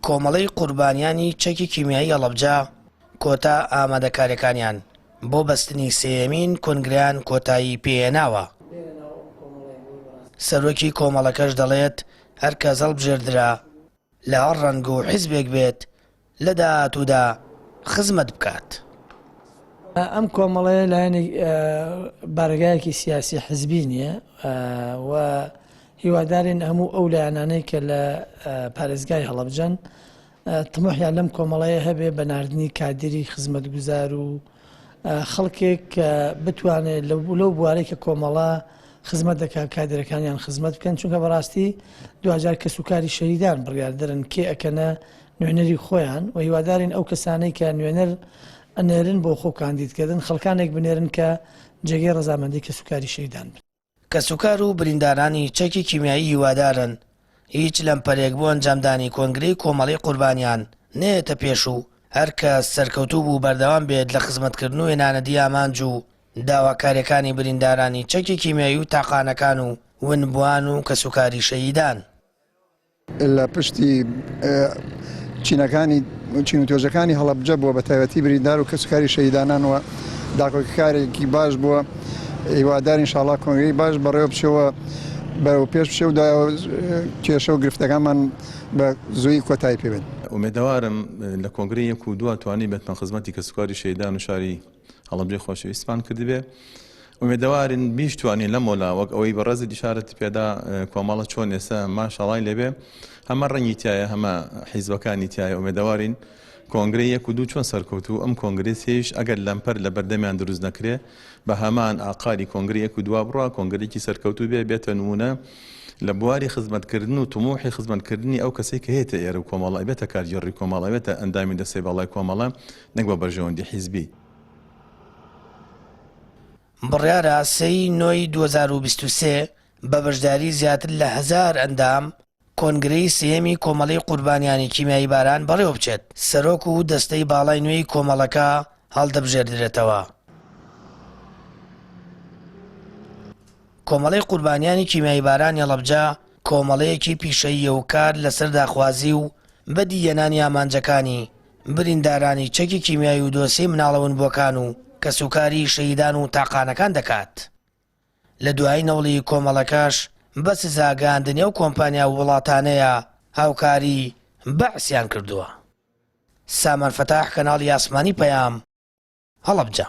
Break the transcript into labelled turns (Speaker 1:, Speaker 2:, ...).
Speaker 1: کۆمەڵەی قوربانیانی چەکی کیمیایی هەڵەبجە کۆتا ئامادەکاریەکانیان بۆ بەستنی سێیەمین کۆنگرەیان کۆتایی پێهێناوە. سەرۆکی کۆمەڵەکەش دەڵێت هەر کەس هەڵبژێردرا لە هەر ڕەنگ و حیزبێک بێت لە داهاتوودا خزمەت بکات.
Speaker 2: ئەم کۆمەڵەیە لایەنی بارگایەکی سیاسی حزبی نییە و هیوادارین هەموو ئەو لایەنانەی کە لە پارێزگای هەڵەبجەن تمۆحیان لەم کۆمەڵەیە هەبێ بە ناردنی کادری خزمەتگوزار و خەڵکێک کە بتوانێت لەو بوارەی کە کۆمەڵە خزمەت دەکات کادرەکانیان خزمەت بکەن، چونکە بەڕاستی 2000 کەس و کاری شەهیدان بڕیاردەرن کێ ئەکەنە نوێنەری خۆیان و هیوادارین ئەو کەسانەی کە نوێنەر ئەنێرن بۆ خۆ کاندیدکردن خەڵکانێک بنێرن کە جێگەی ڕەزامەندی کەس و کاری شەهیدان بن.
Speaker 1: کەسوکار و بریندارانی چەکی کیمیایی هیوادارن هیچ لەمپەرێک بۆ ئەنجامدانی کۆنگرەی کۆمەڵەی قوربانیان نێتە پێش و هەر کەس سەرکەوتوو بوو بەردەوام بێت لە خزمەتکردن و هێنانەدی ئامانج و داواکاریەکانی بریندارانی چەکی کیمیایی و تاقانەکان و ونبووان و کەسوکاری شەهیدان.
Speaker 3: لە پشتی چینەکانی چین و تۆژەکانی هەڵەبجە بووە بە تایبەتی بریندار و کەسوکاری شەهیدانان و داخۆکارێکی باش بووە. هیوادار ئینشاڵڵا کۆنگرەی باش بەڕێوە بچێەوە بەرەو پێش بچێ و کێشە و گرفتەکانمان بە زووی کۆتایی پێبێت.
Speaker 4: ئومێدەوارم لە کۆنگرەی 1 و 2 توانی بێتمە خزمەتی کەسوکاری شەهیدان و شاری هەڵەبجەی خۆشەویستمان کردبێ. ئومێدەوارین بیشتوانین لە مۆلا وەک ئەوەی بەڕێزی دیشارەتی پێدا کۆمەڵە چۆن ئێستا ماشەڵای لێبێ هەمە ڕەنگی تایە هەمە حیزبەکانی تایە. ئومێدەوارین کۆنگرەی 1 و 2 چۆن سەرکەوتوو ئەم کۆنگرەی سێش ئەگەر لەمپەر لە بەردەمیان دروست نەکرێ بە هەمان ئاقاری کۆنگرەی 1 و 2 بڕوا کۆنگرێکی سەرکەوتوو بێتە نمونە لە بواری خزمەتکردن و تموحی خزمەتکردنی ئەو کەسێک کە هێتە ئێرە و کۆمەڵە بێتە کارگێڕی کۆمەڵە بێتە ئەندامی دەسەی باڵای کۆمەڵە نەک بە بەرژەوەندی حیزبی.
Speaker 1: بڕیارە 3 نۆی 2023 بە بەشداری زیاتر لە 1000 ئەندام کۆنگرەی سێیەمی کۆمەڵەی قوربانیانی کیمیایی باران بەڕێوە بچێت. سەرۆک و دەستەی باڵای نوێی کۆمەڵەکە هەڵدەبژێردرێتەوە. کۆمەڵەی قوربانیانی کیمیایی باران هەڵەبجە کۆمەڵەیەکی پیشەییە و کار لەسەر داخوازی و بەدی هێنانی ئامانجەکانی بریندارانی چەکی کیمیایی و دۆسەی مناڵەونبووەکان و کەسوکاری شەهیدان و تاقانەکان دەکات. لە دوای نەوڵی کۆمەڵەکەش بە سزاگاندنی و کۆمپانیا و وڵاتانەیە هاوکاری بەعسیان کردووە. سامان فەتاح، کەناڵی ئاسمانی پەیام، هەڵەبجە.